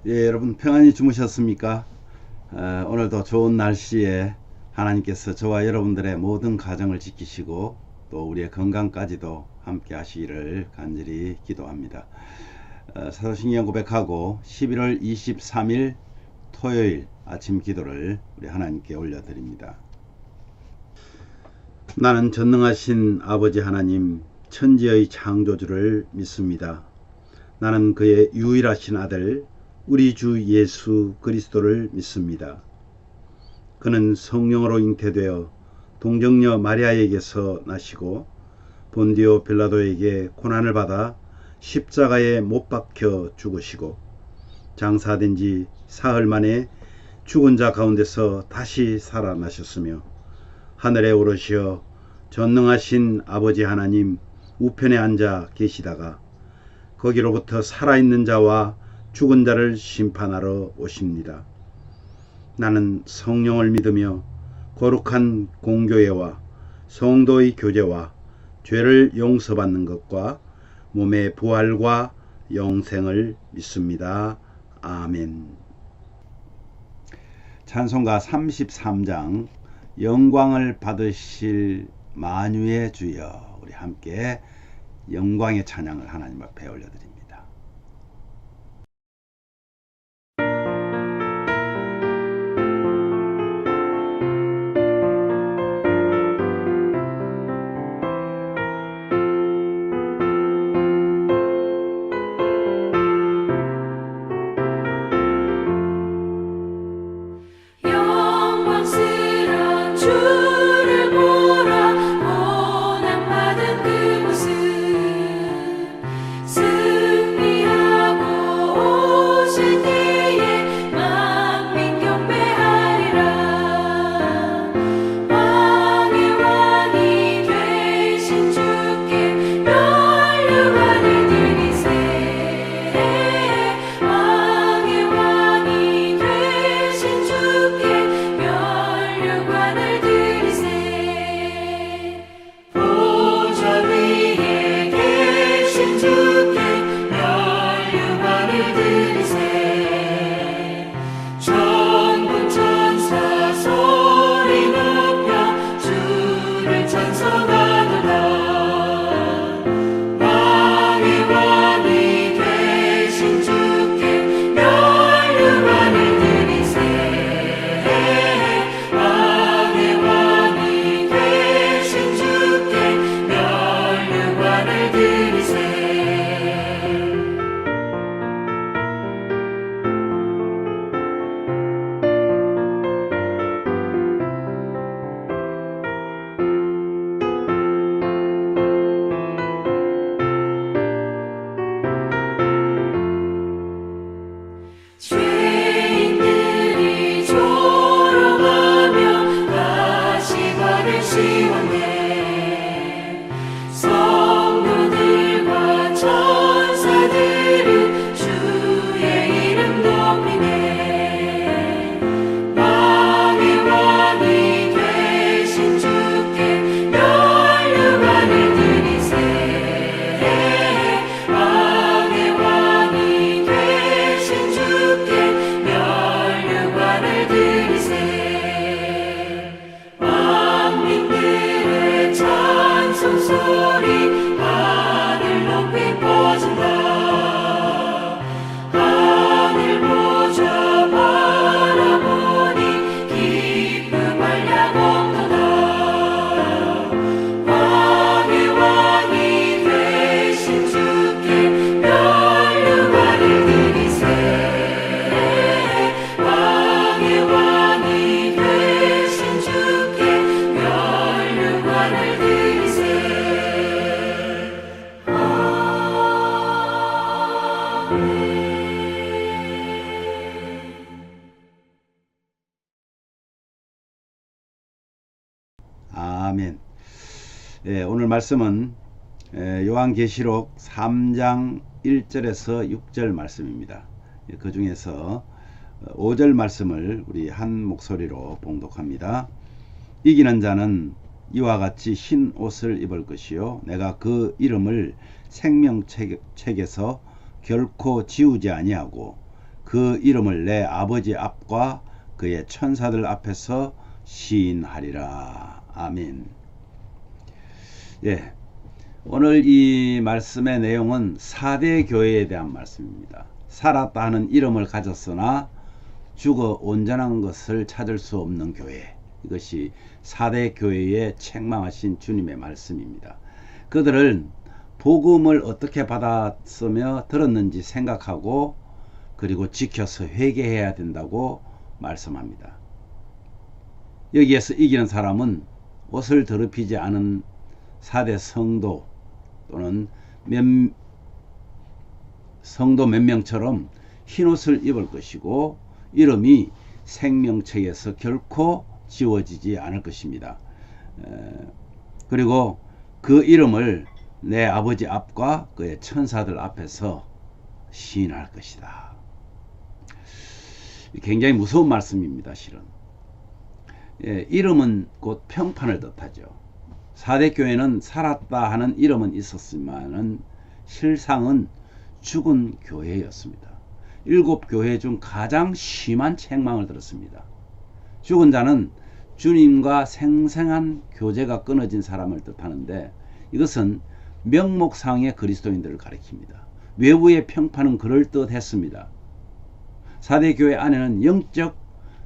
예, 여러분 평안히 주무셨습니까? 오늘도 좋은 날씨에 하나님께서 저와 여러분들의 모든 가정을 지키시고 또 우리의 건강까지도 함께 하시기를 간절히 기도합니다. 사도신경 고백하고 11월 23일 토요일 아침 기도를 우리 하나님께 올려드립니다. 나는 전능하신 아버지 하나님 천지의 창조주를 믿습니다. 나는 그의 유일하신 아들 우리 주 예수 그리스도를 믿습니다. 그는 성령으로 잉태되어 동정녀 마리아에게서 나시고 본디오 빌라도에게 고난을 받아 십자가에 못 박혀 죽으시고 장사된 지 사흘 만에 죽은 자 가운데서 다시 살아나셨으며 하늘에 오르시어 전능하신 아버지 하나님 우편에 앉아 계시다가 거기로부터 살아있는 자와 죽은 자를 심판하러 오십니다. 나는 성령을 믿으며 거룩한 공교회와 성도의 교제와 죄를 용서받는 것과 몸의 부활과 영생을 믿습니다. 아멘. 찬송가 33장 영광을 받으실 만유의 주여, 우리 함께 영광의 찬양을 하나님 앞에 올려드립니다. 아멘. 예, 오늘 말씀은 요한계시록 3장 1절에서 6절 말씀입니다. 그 중에서 5절 말씀을 우리 한 목소리로 봉독합니다. 이기는 자는 이와 같이 흰 옷을 입을 것이요 내가 그 이름을 생명책에서 결코 지우지 아니하고 그 이름을 내 아버지 앞과 그의 천사들 앞에서 시인하리라. 아멘. 예, 오늘 이 말씀의 내용은 4대 교회에 대한 말씀입니다. 살았다 하는 이름을 가졌으나 죽어 온전한 것을 찾을 수 없는 교회, 이것이 4대 교회에 책망하신 주님의 말씀입니다. 그들은 복음을 어떻게 받았으며 들었는지 생각하고 그리고 지켜서 회개해야 된다고 말씀합니다. 여기에서 이기는 사람은 옷을 더럽히지 않은 4대 성도 또는 성도 몇 명처럼 흰옷을 입을 것이고 이름이 생명책에서 결코 지워지지 않을 것입니다. 그리고 그 이름을 내 아버지 앞과 그의 천사들 앞에서 시인할 것이다. 굉장히 무서운 말씀입니다. 실은 이름은 곧 평판을 뜻하죠. 4대 교회는 살았다 하는 이름은 있었지만은 실상은 죽은 교회였습니다. 7교회 중 가장 심한 책망을 들었습니다. 죽은 자는 주님과 생생한 교제가 끊어진 사람을 뜻하는데 이것은 명목상의 그리스도인들을 가리킵니다. 외부의 평판은 그럴듯했습니다. 4대 교회 안에는 영적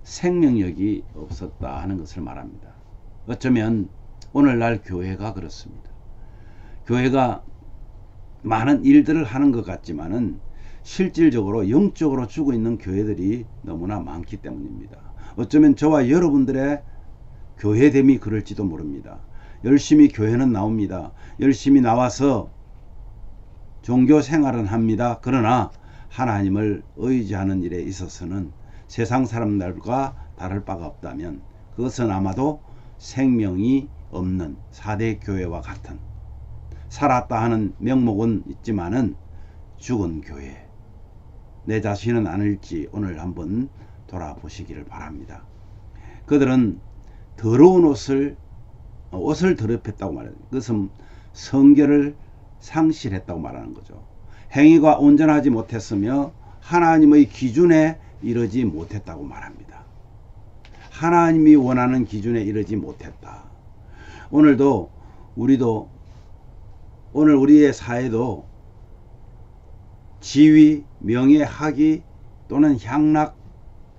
생명력이 없었다 하는 것을 말합니다. 어쩌면 오늘날 교회가 그렇습니다. 교회가 많은 일들을 하는 것 같지만은 실질적으로 영적으로 죽어 있는 교회들이 너무나 많기 때문입니다. 어쩌면 저와 여러분들의 교회됨이 그럴지도 모릅니다. 열심히 교회는 나옵니다. 열심히 나와서 종교 생활은 합니다. 그러나 하나님을 의지하는 일에 있어서는 세상 사람들과 다를 바가 없다면 그것은 아마도 생명이 없는 4대 교회와 같은, 살았다 하는 명목은 있지만은 죽은 교회, 내 자신은 아닐지 오늘 한번 돌아보시기를 바랍니다. 그들은 더러운 옷을 더럽혔다고 말해요. 그것은 성결을 상실했다고 말하는 거죠. 행위가 온전하지 못했으며 하나님의 기준에 이르지 못했다고 말합니다. 하나님이 원하는 기준에 이르지 못했다. 오늘도 오늘 우리의 사회도 지위, 명예, 학위 또는 향락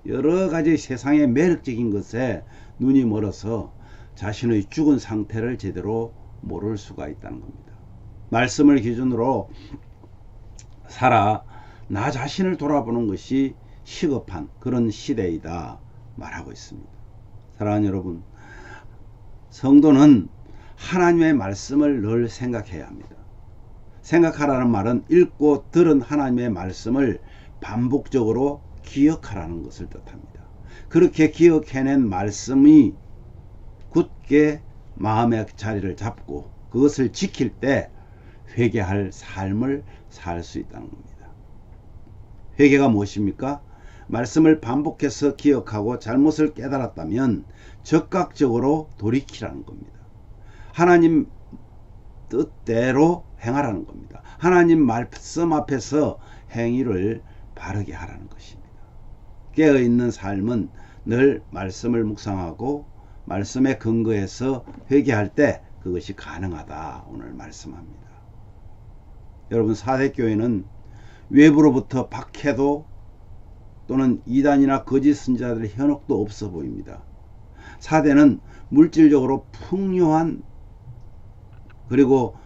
여러 가지 세상의 매력적인 것에 눈이 멀어서 자신의 죽은 상태를 제대로 모를 수가 있다는 겁니다. 말씀을 기준으로 살아 나 자신을 돌아보는 것이 시급한 그런 시대이다 말하고 있습니다. 사랑하는 여러분, 성도는 하나님의 말씀을 늘 생각해야 합니다. 생각하라는 말은 읽고 들은 하나님의 말씀을 반복적으로 기억하라는 것을 뜻합니다. 그렇게 기억해낸 말씀이 굳게 마음의 자리를 잡고 그것을 지킬 때 회개할 삶을 살 수 있다는 겁니다. 회개가 무엇입니까? 말씀을 반복해서 기억하고 잘못을 깨달았다면 적극적으로 돌이키라는 겁니다. 하나님 뜻대로 행하라는 겁니다. 하나님 말씀 앞에서 행위를 바르게 하라는 것입니다. 깨어있는 삶은 늘 말씀을 묵상하고 말씀에 근거해서 회개할 때 그것이 가능하다 오늘 말씀합니다. 여러분, 4대 교회는 외부로부터 박해도 또는 이단이나 거짓 선지자들의 현혹도 없어 보입니다. 4대는 물질적으로 풍요한 그리고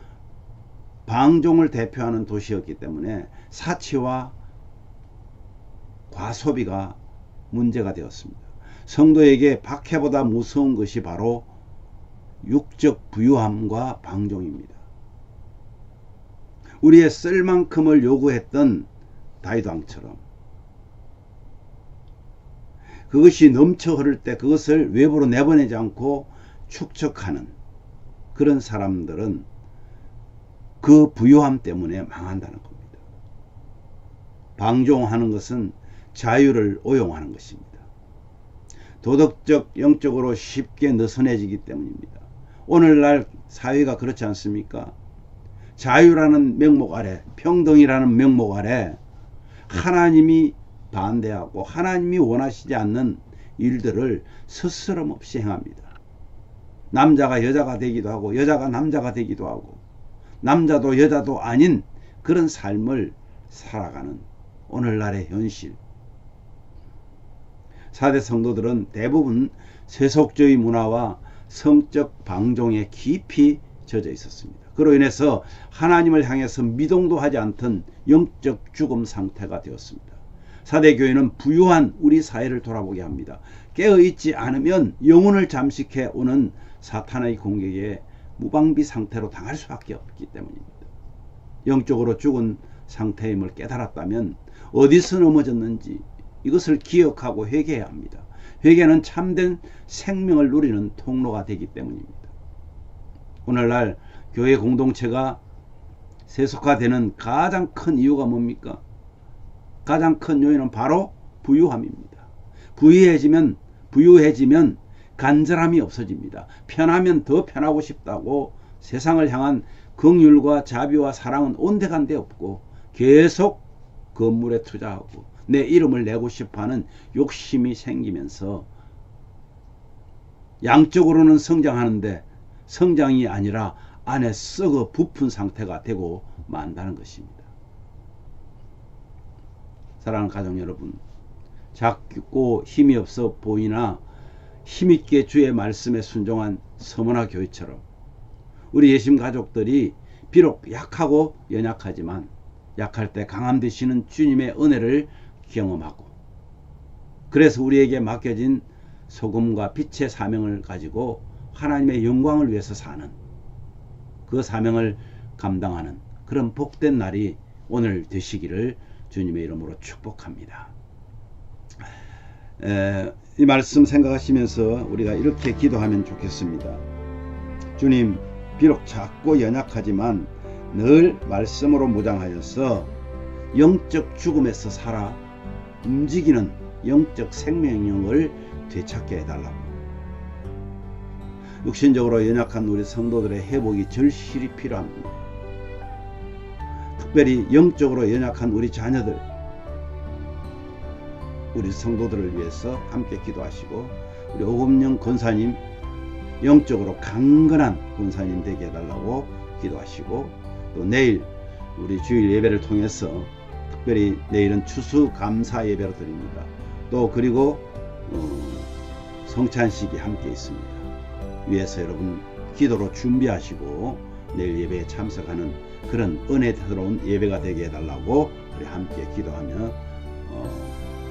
방종을 대표하는 도시였기 때문에 사치와 과소비가 문제가 되었습니다. 성도에게 박해보다 무서운 것이 바로 육적 부유함과 방종입니다. 우리의 쓸 만큼을 요구했던 다윗 왕처럼 그것이 넘쳐 흐를 때 그것을 외부로 내보내지 않고 축적하는 그런 사람들은 그 부유함 때문에 망한다는 겁니다. 방종하는 것은 자유를 오용하는 것입니다. 도덕적, 영적으로 쉽게 느슨해지기 때문입니다. 오늘날 사회가 그렇지 않습니까? 자유라는 명목 아래, 평등이라는 명목 아래 하나님이 반대하고 하나님이 원하시지 않는 일들을 스스럼 없이 행합니다. 남자가 여자가 되기도 하고 여자가 남자가 되기도 하고 남자도 여자도 아닌 그런 삶을 살아가는 오늘날의 현실. 4대 성도들은 대부분 세속주의 문화와 성적 방종에 깊이 젖어 있었습니다. 그로 인해서 하나님을 향해서 미동도 하지 않던 영적 죽음 상태가 되었습니다. 4대 교회는 부유한 우리 사회를 돌아보게 합니다. 깨어있지 않으면 영혼을 잠식해 오는 사탄의 공격에 무방비 상태로 당할 수밖에 없기 때문입니다. 영적으로 죽은 상태임을 깨달았다면 어디서 넘어졌는지 이것을 기억하고 회개해야 합니다. 회개는 참된 생명을 누리는 통로가 되기 때문입니다. 오늘날 교회 공동체가 세속화되는 가장 큰 이유가 뭡니까? 가장 큰 요인은 바로 부유함입니다. 부유해지면 간절함이 없어집니다. 편하면 더 편하고 싶다고 세상을 향한 긍휼과 자비와 사랑은 온데간데 없고 계속 건물에 투자하고 내 이름을 내고 싶어하는 욕심이 생기면서 양적으로는 성장하는데 성장이 아니라 안에 썩어 부푼 상태가 되고 만다는 것입니다. 사랑하는 가족 여러분, 작고 힘이 없어 보이나 힘있게 주의 말씀에 순종한 서문화 교회처럼 우리 예심 가족들이 비록 약하고 연약하지만 약할 때 강함 되시는 주님의 은혜를 경험하고 그래서 우리에게 맡겨진 소금과 빛의 사명을 가지고 하나님의 영광을 위해서 사는 그 사명을 감당하는 그런 복된 날이 오늘 되시기를 주님의 이름으로 축복합니다. 이 말씀 생각하시면서 우리가 이렇게 기도하면 좋겠습니다. 주님, 비록 작고 연약하지만 늘 말씀으로 무장하여서 영적 죽음에서 살아 움직이는 영적 생명력을 되찾게 해달라고. 육신적으로 연약한 우리 성도들의 회복이 절실히 필요합니다. 특별히 영적으로 연약한 우리 자녀들, 우리 성도들을 위해서 함께 기도하시고 우리 오금영 권사님 영적으로 강건한 권사님 되게 해달라고 기도하시고 또 내일 우리 주일 예배를 통해서 특별히 내일은 추수감사 예배로 드립니다. 또 그리고 성찬식이 함께 있습니다. 위에서 여러분 기도로 준비하시고 내일 예배에 참석하는 그런 은혜스러운 예배가 되게 해달라고 우리 함께 기도하며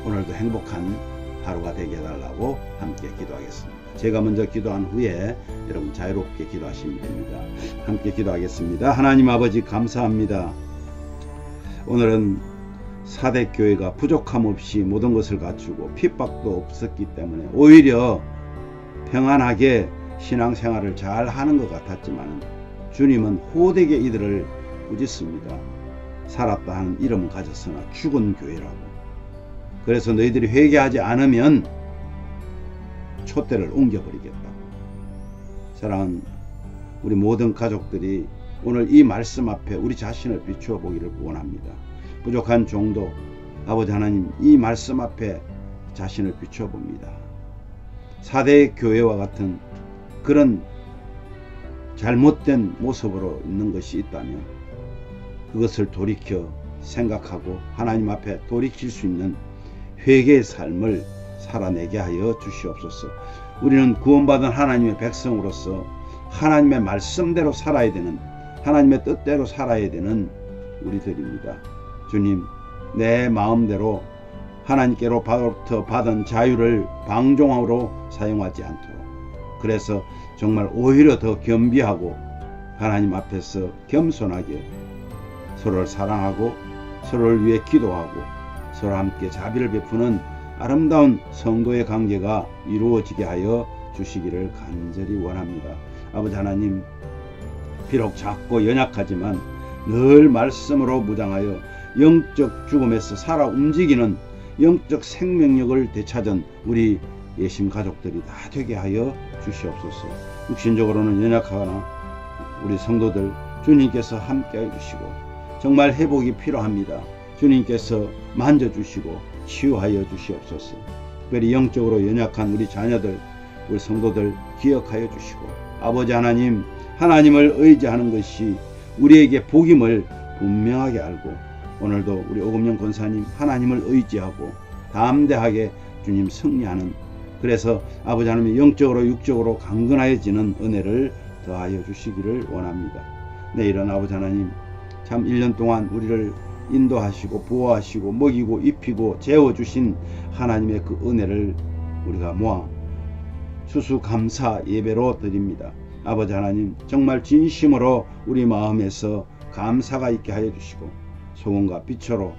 오늘도 행복한 하루가 되게 해달라고 함께 기도하겠습니다. 제가 먼저 기도한 후에 여러분 자유롭게 기도하시면 됩니다. 함께 기도하겠습니다. 하나님 아버지 감사합니다. 오늘은 4대 교회가 부족함 없이 모든 것을 갖추고 핍박도 없었기 때문에 오히려 평안하게 신앙생활을 잘 하는 것 같았지만 주님은 호되게 이들을 꾸짖습니다. 살았다 하는 이름은 가졌으나 죽은 교회라고. 그래서 너희들이 회개하지 않으면 촛대를 옮겨버리겠다고. 사랑하는 우리 모든 가족들이 오늘 이 말씀 앞에 우리 자신을 비추어 보기를 원합니다. 부족한 종도 아버지 하나님 이 말씀 앞에 자신을 비추어 봅니다. 4대 교회와 같은 그런 잘못된 모습으로 있는 것이 있다면 그것을 돌이켜 생각하고 하나님 앞에 돌이킬 수 있는 회개의 삶을 살아내게 하여 주시옵소서. 우리는 구원받은 하나님의 백성으로서 하나님의 말씀대로 살아야 되는 하나님의 뜻대로 살아야 되는 우리들입니다. 주님, 내 마음대로 하나님께로부터 받은 자유를 방종으로 사용하지 않도록 그래서 정말 오히려 더 겸비하고 하나님 앞에서 겸손하게 서로를 사랑하고 서로를 위해 기도하고 서로 함께 자비를 베푸는 아름다운 성도의 관계가 이루어지게 하여 주시기를 간절히 원합니다. 아버지 하나님, 비록 작고 연약하지만 늘 말씀으로 무장하여 영적 죽음에서 살아 움직이는 영적 생명력을 되찾은 우리 예심 가족들이 다 되게 하여 주시옵소서. 육신적으로는 연약하거나 우리 성도들 주님께서 함께 해주시고 정말 회복이 필요합니다. 주님께서 만져주시고 치유하여 주시옵소서. 특별히 영적으로 연약한 우리 자녀들, 우리 성도들 기억하여 주시고, 아버지 하나님, 하나님을 의지하는 것이 우리에게 복임을 분명하게 알고, 오늘도 우리 오금영 권사님 하나님을 의지하고 담대하게 주님 승리하는, 그래서 아버지 하나님 영적으로 육적으로 강건해지는 은혜를 더하여 주시기를 원합니다. 내일은 아버지 하나님 참 1년 동안 우리를 인도하시고 보호하시고 먹이고 입히고 재워주신 하나님의 그 은혜를 우리가 모아 추수감사 예배로 드립니다. 아버지 하나님, 정말 진심으로 우리 마음에서 감사가 있게 하여 주시고, 소금과 빛으로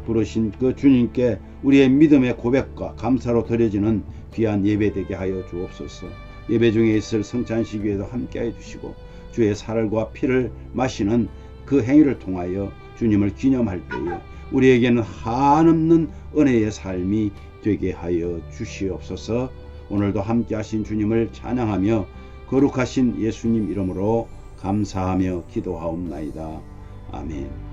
부르신 그 주님께 우리의 믿음의 고백과 감사로 드려지는 귀한 예배 되게 하여 주옵소서. 예배 중에 있을 성찬식위에도 함께 하여 주시고, 주의 살과 피를 마시는 그 행위를 통하여 주님을 기념할 때에 우리에게는 한없는 은혜의 삶이 되게 하여 주시옵소서. 오늘도 함께 하신 주님을 찬양하며 거룩하신 예수님 이름으로 감사하며 기도하옵나이다. 아멘.